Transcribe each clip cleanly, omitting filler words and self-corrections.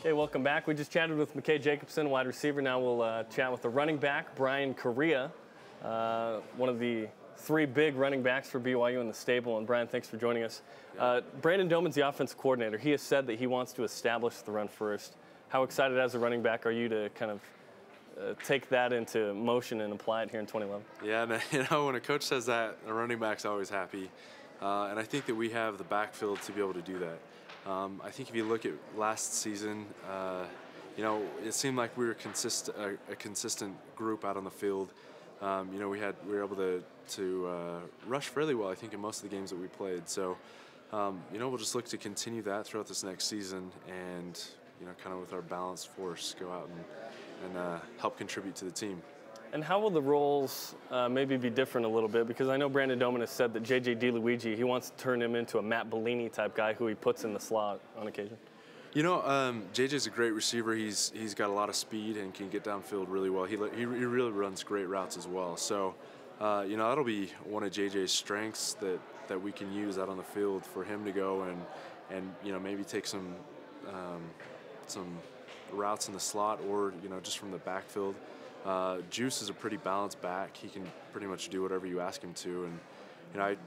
Hey, welcome back. We just chatted with McKay Jacobson, wide receiver. Now we'll chat with the running back, Bryan Kariya, one of the three big running backs for BYU in the stable. And Bryan, thanks for joining us. Brandon Doman's the offensive coordinator. He has said that he wants to establish the run first. How excited as a running back are you to kind of take that into motion and apply it here in 2011? Yeah, man, when a coach says that, a running back's always happy. And I think that we have the backfield to be able to do that. I think if you look at last season, it seemed like we were a consistent group out on the field. We were able to rush fairly well, I think, in most of the games that we played. So, we'll just look to continue that throughout this next season and, kind of with our balanced force, go out and help contribute to the team. And how will the roles maybe be different a little bit? Because I know Brandon Doman has said that J.J. DiLuigi, he wants to turn him into a Matt Bellini type guy who he puts in the slot on occasion. JJ's a great receiver. He's got a lot of speed and can get downfield really well. He really runs great routes as well. So, that'll be one of JJ's strengths that we can use out on the field for him to go and maybe take some routes in the slot or just from the backfield. Juice is a pretty balanced back. He can pretty much do whatever you ask him to, and I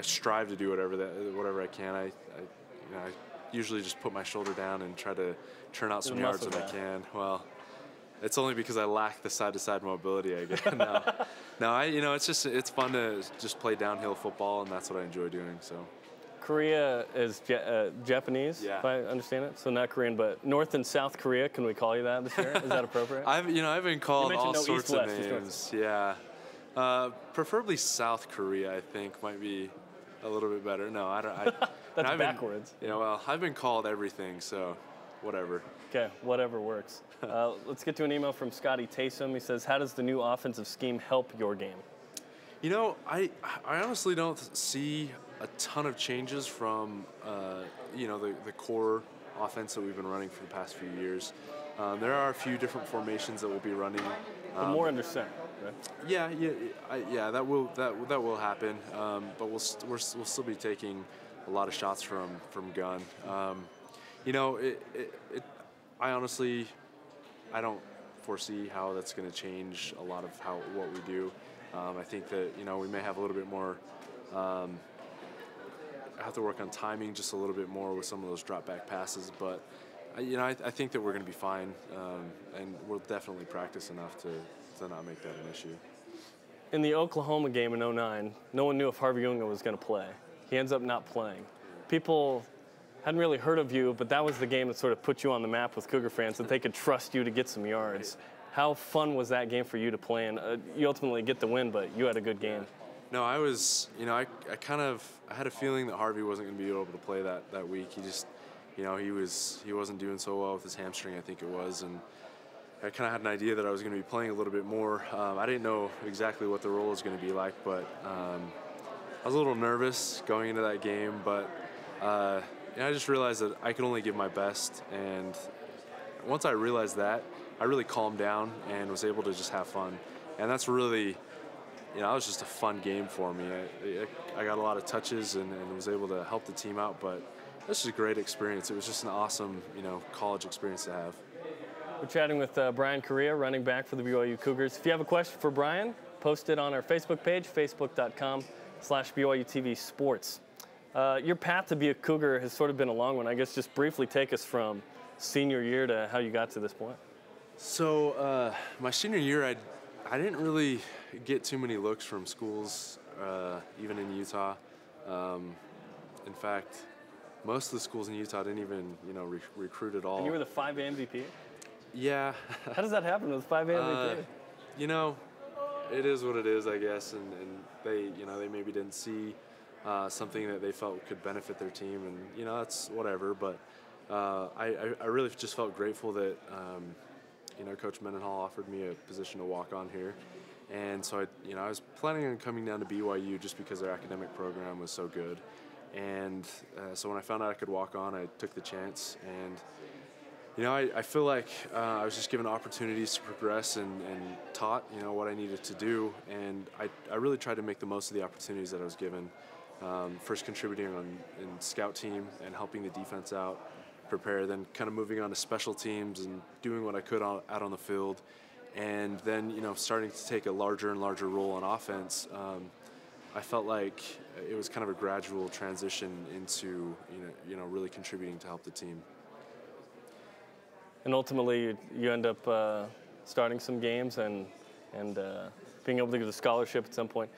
strive to do whatever I can. I usually just put my shoulder down and try to churn out some yards when I can. Well, it's only because I lack the side-to-side mobility, I guess. No, it's fun to just play downhill football, and that's what I enjoy doing. So. Korea is Japanese, yeah. If I understand it. So not Korean, but North and South Korea. Can we call you that this year? Is that appropriate? I've been called all sorts of names. Yeah, preferably South Korea. I think might be a little bit better. No, I don't. That's backwards. I've been called everything, so whatever. Okay, whatever works. Let's get to an email from Scotty Taysom. He says, "How does the new offensive scheme help your game?" I honestly don't see a ton of changes from, the core offense that we've been running for the past few years. There are a few different formations that we'll be running. But more under center, right? Yeah, that will happen. But we'll still be taking a lot of shots from gun. I honestly, I don't foresee how that's going to change a lot of what we do. I think that we may have a little bit more. Have to work on timing just a little bit more with some of those drop back passes, but I think that we're going to be fine, and we'll definitely practice enough to not make that an issue. In the Oklahoma game in 2009, no one knew if Harvey Unga was going to play. He ends up not playing. People hadn't really heard of you, but that was the game that sort of put you on the map with Cougar fans, that they could trust you to get some yards. How fun was that game for you to play in? You ultimately get the win, but you had a good game. No, I was, I had a feeling that Harvey wasn't going to be able to play that week. He just, he wasn't doing so well with his hamstring, I think it was, and I kind of had an idea that I was going to be playing a little bit more. I didn't know exactly what the role was going to be like, but I was a little nervous going into that game, but I just realized that I could only give my best, and once I realized that, I really calmed down and was able to just have fun, and that's really. It was just a fun game for me. I got a lot of touches and was able to help the team out, but this was a great experience. It was just an awesome, college experience to have. We're chatting with Bryan Kariya, running back for the BYU Cougars. If you have a question for Bryan, post it on our Facebook page, facebook.com/BYUtv Sports. Your path to be a Cougar has sort of been a long one. I guess just briefly take us from senior year to how you got to this point. So my senior year, I didn't really get too many looks from schools, even in Utah. In fact, most of the schools in Utah didn't even, recruit at all. And you were the 5A MVP? Yeah. How does that happen with 5A MVP? It is what it is, I guess, and they, they maybe didn't see something that they felt could benefit their team, and that's whatever. But I really just felt grateful that. Coach Mendenhall offered me a position to walk on here. And so I was planning on coming down to BYU just because their academic program was so good. And so when I found out I could walk on, I took the chance. And, I feel like I was just given opportunities to progress and taught, what I needed to do. And I really tried to make the most of the opportunities that I was given. First contributing in scout team and helping the defense out. prepare, then kind of moving on to special teams and doing what I could out on the field. And then, you know, starting to take a larger and larger role on offense, I felt like it was kind of a gradual transition into, really contributing to help the team. And ultimately, you end up starting some games and being able to get a scholarship at some point.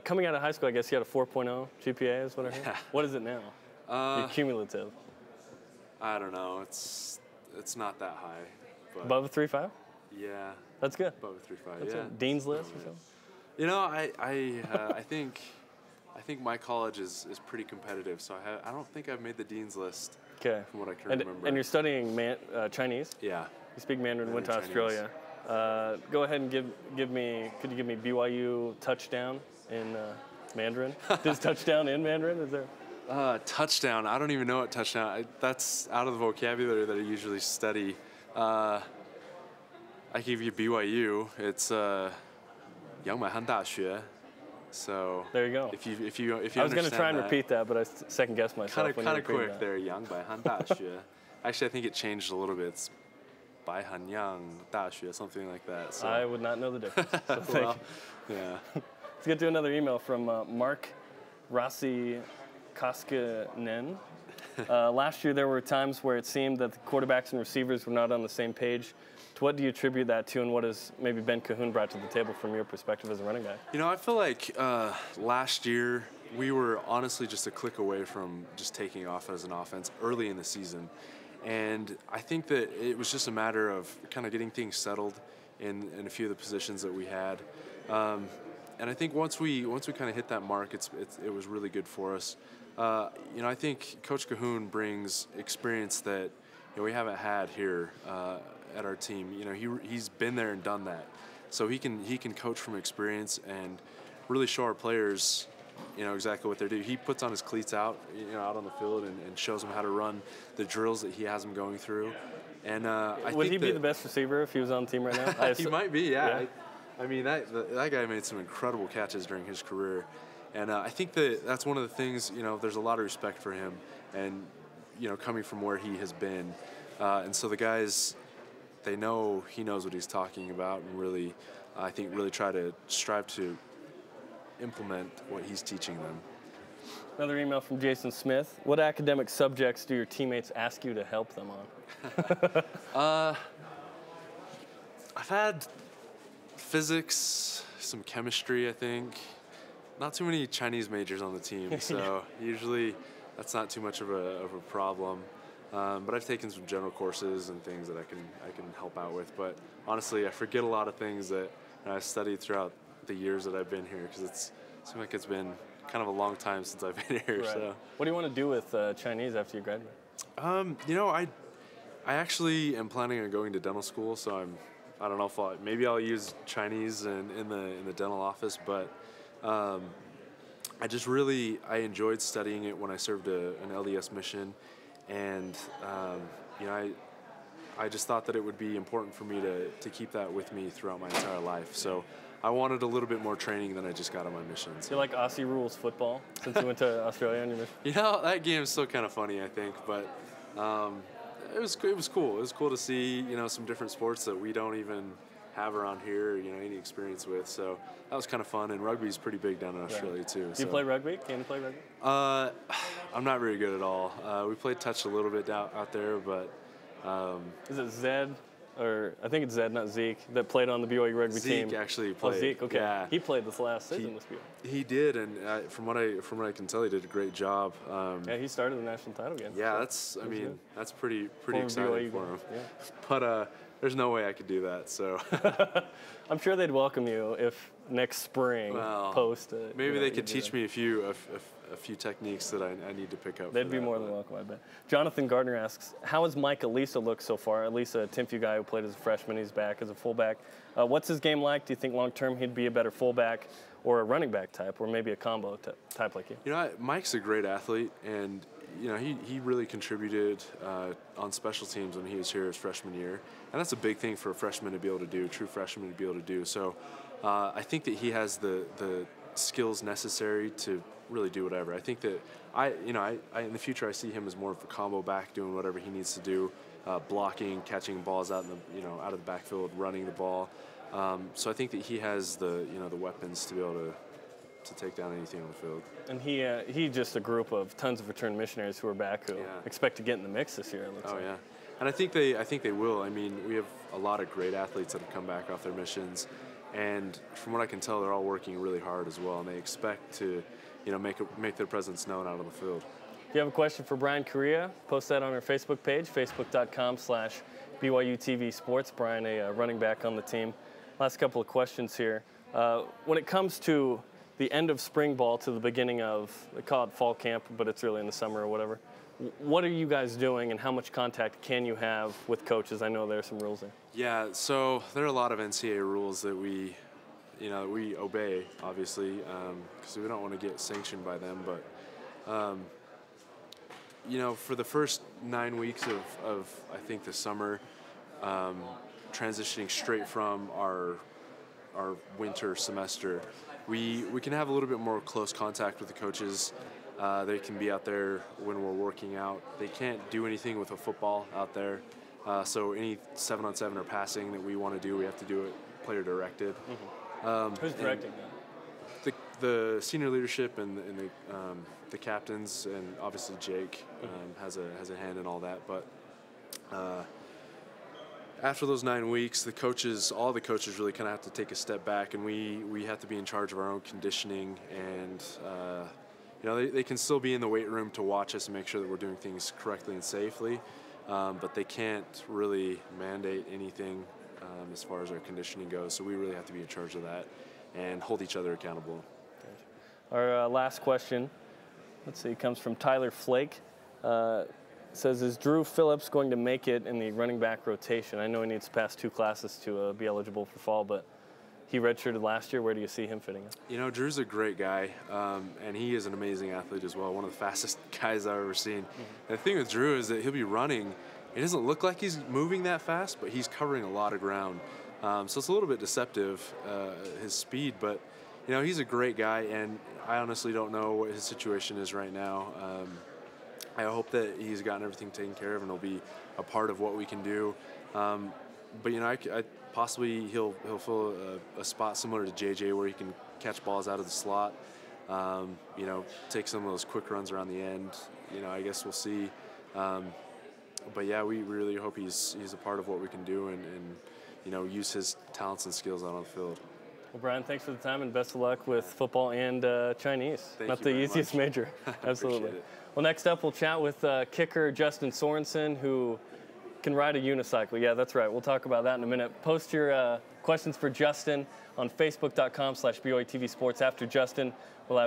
Coming out of high school, I guess you had a 4.0 GPA is what I heard. Yeah. What is it now? Your cumulative. I don't know. It's not that high. But Above a 3.5? Yeah. That's good. Above a 3.5. That's Yeah. a Dean's List or something? You know, I think my college is pretty competitive, so I don't think I've made the Dean's List. Okay. From what I can remember. And you're studying Chinese? Yeah. You speak Mandarin, went to Chinese. Australia. Go ahead and could you give me BYU touchdown in Mandarin? Does touchdown in Mandarin? Is there? Touchdown. I don't even know what touchdown. That's out of the vocabulary that I usually study. I give you BYU. It's 阳满汉大学. So there you go. If you I was going to try and repeat that, but I second guessed myself. Kind of quick there. 阳百汉大学. Actually, I think it changed a little bit. It's 百汉阳大学, something like that. So. I would not know the difference. So well, yeah. Let's get to another email from Mark Rossi Koskinen. Last year, there were times where it seemed that the quarterbacks and receivers were not on the same page. To what do you attribute that to, and what has maybe Ben Cahoon brought to the table from your perspective as a running back? You know, I feel like last year we were honestly just a click away from just taking off as an offense early in the season. And I think that it was just a matter of kind of getting things settled in a few of the positions that we had. And I think once we kind of hit that mark, it was really good for us. I think Coach Cahoon brings experience that we haven't had here at our team. You know, he's been there and done that, so he can coach from experience and really show our players, exactly what they're doing. He puts on his cleats out on the field and shows them how to run the drills that he has them going through. And would he be the best receiver if he was on the team right now? He might be, yeah. I mean, that guy made some incredible catches during his career. And I think that's one of the things, there's a lot of respect for him and, coming from where he has been. And so the guys, they know he knows what he's talking about and really, I think, really strive to implement what he's teaching them. Another email from Jason Smith. What academic subjects do your teammates ask you to help them on? I've had physics, some chemistry, I think. Not too many Chinese majors on the team, so usually that's not too much of a problem. But I've taken some general courses and things that I can help out with. But honestly, I forget a lot of things that I've studied throughout the years that I've been here, because it seems like it's been kind of a long time since I've been here. Right. So, what do you want to do with Chinese after you graduate? I actually am planning on going to dental school, so I don't know if maybe I'll use Chinese in the dental office, but I enjoyed studying it when I served an LDS mission, and I just thought that it would be important for me to keep that with me throughout my entire life. So I wanted a little bit more training than I just got on my missions. You like Aussie rules football since you went to Australia on your mission? That game's still kind of funny, I think, but it was cool. It was cool to see some different sports that we don't even have around here, any experience with. So that was kind of fun, and rugby's pretty big down in Australia too. Do you play rugby? Can you play rugby? I'm not very good at all. We played touch a little bit out there, but is it Zed? Or I think it's Zed, not Zeke, that played on the BYU rugby team. Zeke actually played. Oh, Zeke, okay. Yeah. He played this last season with BYU. He did, and from what I can tell, he did a great job. Yeah, he started the national title game. Yeah, that's pretty exciting BYU for him. Yeah. But there's no way I could do that. So I'm sure they'd welcome you if next spring post. Maybe they could teach me a few techniques that I need to pick up. They'd be more than welcome, I bet. Jonathan Gardner asks, how has Mike Elisa looked so far? Elisa, a Timpview guy who played as a freshman, he's back as a fullback. What's his game like? Do you think long-term he'd be a better fullback or a running back type, or maybe a combo type like you? Mike's a great athlete, and he really contributed on special teams when he was here his freshman year, and that's a big thing for a freshman to be able to do, a true freshman to be able to do. So I think that he has the skills necessary to really do whatever. I think that I in the future I see him as more of a combo back, doing whatever he needs to do, blocking, catching balls out in the out of the backfield, running the ball. So I think that he has the the weapons to be able to take down anything on the field. And he just a group of tons of return missionaries who are back who expect to get in the mix this year. It looks like. Yeah, and I think they will. I mean, we have a lot of great athletes that have come back off their missions, and from what I can tell, they're all working really hard as well, and they expect to make their presence known out on the field. If you have a question for Bryan Kariya, post that on our Facebook page, facebook.com/BYUtv Sports. Bryan, a running back on the team. Last couple of questions here. When it comes to the end of spring ball to the beginning of, they call it fall camp, but it's really in the summer or whatever, what are you guys doing and how much contact can you have with coaches? I know there are some rules there. Yeah, so there are a lot of NCAA rules that we obey, obviously, because we don't want to get sanctioned by them. But, for the first 9 weeks of I think the summer, transitioning straight from our winter semester, we can have a little bit more close contact with the coaches. They can be out there when we're working out. They can't do anything with a football out there. So any 7-on-7 or passing that we want to do, we have to do it player directed. Mm-hmm. Who's directing that? The senior leadership and the captains, and obviously Jake has a hand in all that. But after those 9 weeks, all the coaches really kind of have to take a step back, and we have to be in charge of our own conditioning. And they can still be in the weight room to watch us and make sure that we're doing things correctly and safely, but they can't really mandate anything as far as our conditioning goes. So we really have to be in charge of that and hold each other accountable. Our last question, let's see, comes from Tyler Flake. Says, is Drew Phillips going to make it in the running back rotation? I know he needs to pass 2 classes to be eligible for fall, but he redshirted last year. Where do you see him fitting in? Drew's a great guy, and he is an amazing athlete as well, one of the fastest guys I've ever seen. Mm-hmm. The thing with Drew is that he'll be running. It doesn't look like he's moving that fast, but he's covering a lot of ground. So it's a little bit deceptive, his speed, but he's a great guy, and I honestly don't know what his situation is right now. I hope that he's gotten everything taken care of and he'll be a part of what we can do. But I possibly he'll fill a spot similar to JJ where he can catch balls out of the slot. Take some of those quick runs around the end. I guess we'll see. But yeah, we really hope he's a part of what we can do and use his talents and skills out on the field. Well, Bryan, thanks for the time and best of luck with football and Chinese. Not the easiest major. Absolutely. Well, next up, we'll chat with kicker Justin Sorensen, who can ride a unicycle. Yeah, that's right. We'll talk about that in a minute. Post your questions for Justin on facebook.com/BYUtv Sports. After Justin, we'll have